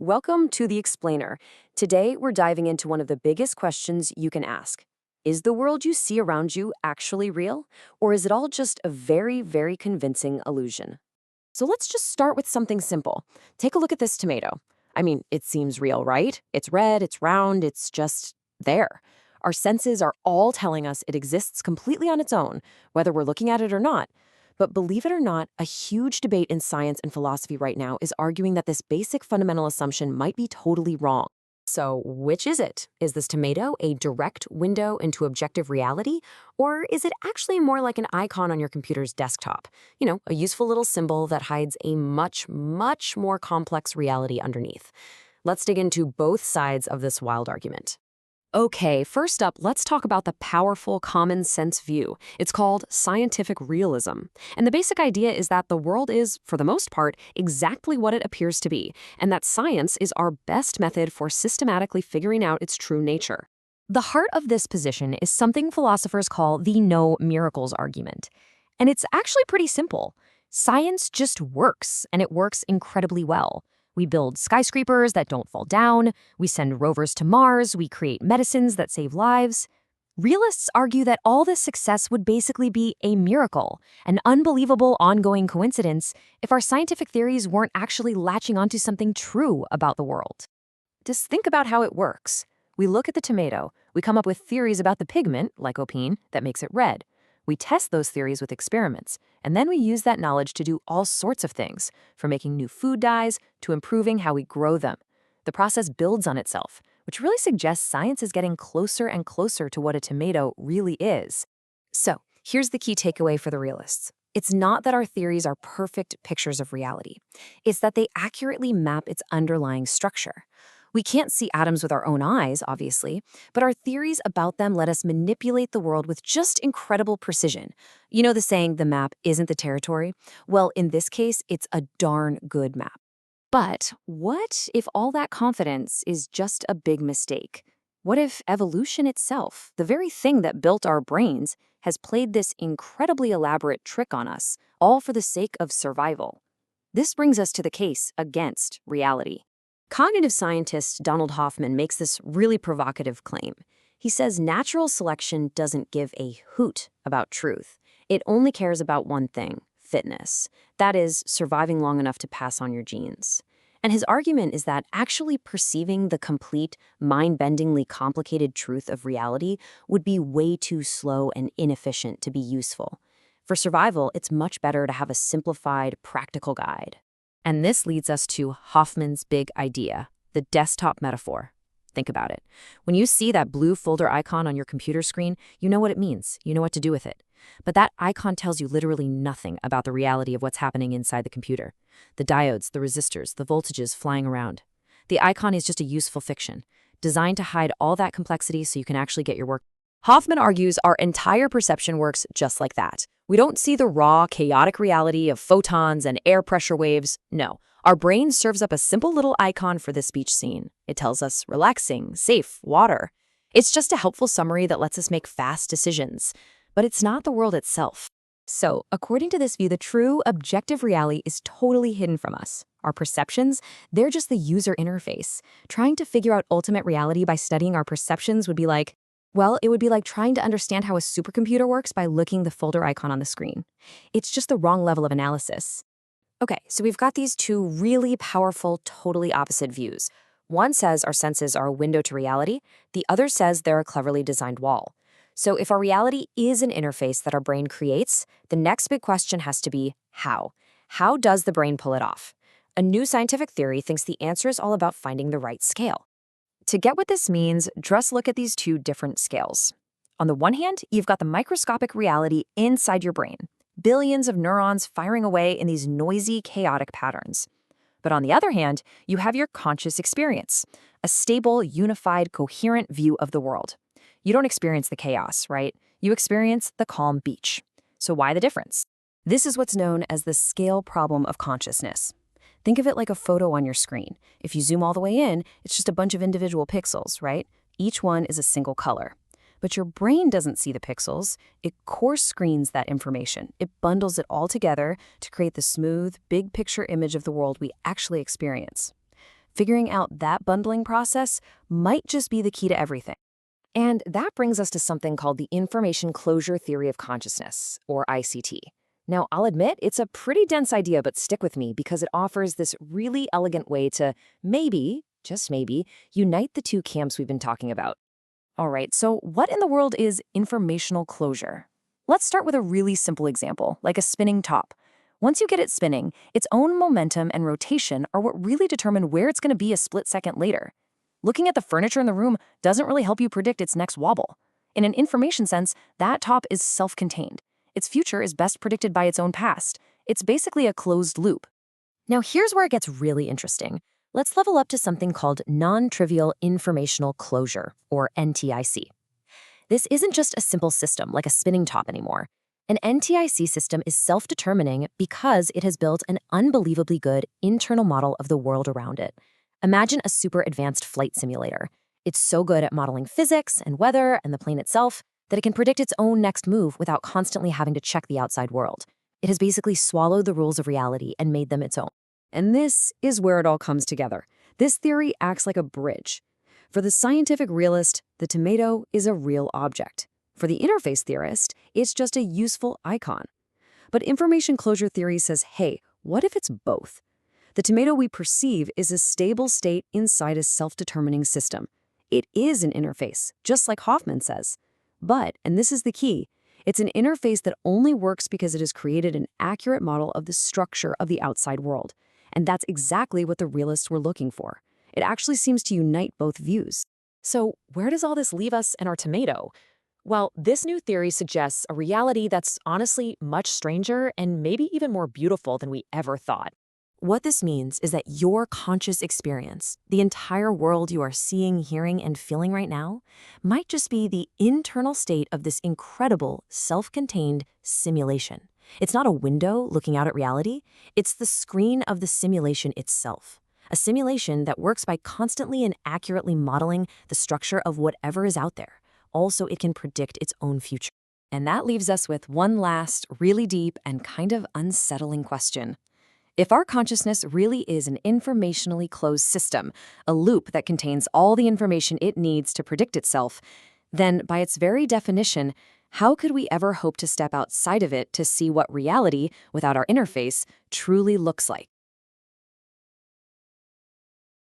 Welcome to The Explainer. Today, we're diving into one of the biggest questions you can ask. Is the world you see around you actually real? Or is it all just a very, very convincing illusion? So let's just start with something simple. Take a look at this tomato. I mean, it seems real, right? It's red, it's round, it's just there. Our senses are all telling us it exists completely on its own, whether we're looking at it or not. But believe it or not, a huge debate in science and philosophy right now is arguing that this basic fundamental assumption might be totally wrong. So, which is it? Is this tomato a direct window into objective reality? Or is it actually more like an icon on your computer's desktop? A useful little symbol that hides a much, much more complex reality underneath. Let's dig into both sides of this wild argument. Okay, first up, let's talk about the powerful common sense view. It's called scientific realism. And the basic idea is that the world is, for the most part, exactly what it appears to be, and that science is our best method for systematically figuring out its true nature. The heart of this position is something philosophers call the no miracles argument. And it's actually pretty simple. Science just works, and it works incredibly well. We build skyscrapers that don't fall down, we send rovers to Mars, we create medicines that save lives. Realists argue that all this success would basically be a miracle, an unbelievable ongoing coincidence, if our scientific theories weren't actually latching onto something true about the world. Just think about how it works. We look at the tomato, we come up with theories about the pigment, lycopene, that makes it red. We test those theories with experiments, and then we use that knowledge to do all sorts of things, from making new food dyes to improving how we grow them. The process builds on itself, which really suggests science is getting closer and closer to what a tomato really is. So, here's the key takeaway for the realists. It's not that our theories are perfect pictures of reality. It's that they accurately map its underlying structure. We can't see atoms with our own eyes, obviously, but our theories about them let us manipulate the world with just incredible precision. You know the saying, the map isn't the territory? Well, in this case, it's a darn good map. But what if all that confidence is just a big mistake? What if evolution itself, the very thing that built our brains, has played this incredibly elaborate trick on us, all for the sake of survival? This brings us to the case against reality. Cognitive scientist Donald Hoffman makes this really provocative claim. He says natural selection doesn't give a hoot about truth. It only cares about one thing, fitness. That is, surviving long enough to pass on your genes. And his argument is that actually perceiving the complete, mind-bendingly complicated truth of reality would be way too slow and inefficient to be useful. For survival, it's much better to have a simplified, practical guide. And this leads us to Hoffman's big idea, the desktop metaphor. Think about it. When you see that blue folder icon on your computer screen, you know what it means. You know what to do with it. But that icon tells you literally nothing about the reality of what's happening inside the computer. The diodes, the resistors, the voltages flying around. The icon is just a useful fiction, designed to hide all that complexity so you can actually get your work. Hoffman argues our entire perception works just like that. We don't see the raw, chaotic reality of photons and air pressure waves. No, our brain serves up a simple little icon for this beach scene. It tells us relaxing, safe, water. It's just a helpful summary that lets us make fast decisions. But it's not the world itself. So, according to this view, the true, objective reality is totally hidden from us. Our perceptions, they're just the user interface. Trying to figure out ultimate reality by studying our perceptions would be like, well, it would be like trying to understand how a supercomputer works by looking the folder icon on the screen. It's just the wrong level of analysis. Okay, so we've got these two really powerful, totally opposite views. One says our senses are a window to reality. The other says they're a cleverly designed wall. So if our reality is an interface that our brain creates, the next big question has to be how? How does the brain pull it off? A new scientific theory thinks the answer is all about finding the right scale. To get what this means, just look at these two different scales. On the one hand, you've got the microscopic reality inside your brain, billions of neurons firing away in these noisy, chaotic patterns. But on the other hand, you have your conscious experience, a stable, unified, coherent view of the world. You don't experience the chaos, right? You experience the calm beach. So why the difference? This is what's known as the scale problem of consciousness. Think of it like a photo on your screen. If you zoom all the way in, it's just a bunch of individual pixels, right? Each one is a single color. But your brain doesn't see the pixels. It coarse screens that information. It bundles it all together to create the smooth, big picture image of the world we actually experience. Figuring out that bundling process might just be the key to everything. And that brings us to something called the Information Closure Theory of Consciousness, or ICT. Now, I'll admit it's a pretty dense idea, but stick with me because it offers this really elegant way to maybe, just maybe, unite the two camps we've been talking about. All right, so what in the world is informational closure? Let's start with a really simple example, like a spinning top. Once you get it spinning, its own momentum and rotation are what really determine where it's going to be a split second later. Looking at the furniture in the room doesn't really help you predict its next wobble. In an information sense, that top is self-contained. Its future is best predicted by its own past. It's basically a closed loop. Now here's where it gets really interesting. Let's level up to something called non-trivial informational closure, or NTIC. This isn't just a simple system like a spinning top anymore. An NTIC system is self-determining because it has built an unbelievably good internal model of the world around it. Imagine a super advanced flight simulator. It's so good at modeling physics and weather and the plane itself that it can predict its own next move without constantly having to check the outside world. It has basically swallowed the rules of reality and made them its own. And this is where it all comes together. This theory acts like a bridge. For the scientific realist, the tomato is a real object. For the interface theorist, it's just a useful icon. But information closure theory says, hey, what if it's both? The tomato we perceive is a stable state inside a self-determining system. It is an interface, just like Hoffman says. But, and this is the key, it's an interface that only works because it has created an accurate model of the structure of the outside world. And that's exactly what the realists were looking for. It actually seems to unite both views. So where does all this leave us and our tomato? Well, this new theory suggests a reality that's honestly much stranger and maybe even more beautiful than we ever thought. What this means is that your conscious experience, the entire world you are seeing, hearing, and feeling right now, might just be the internal state of this incredible, self-contained simulation. It's not a window looking out at reality, it's the screen of the simulation itself. A simulation that works by constantly and accurately modeling the structure of whatever is out there. Also, it can predict its own future. And that leaves us with one last, really deep, and kind of unsettling question. If our consciousness really is an informationally closed system, a loop that contains all the information it needs to predict itself, then by its very definition, how could we ever hope to step outside of it to see what reality, without our interface, truly looks like?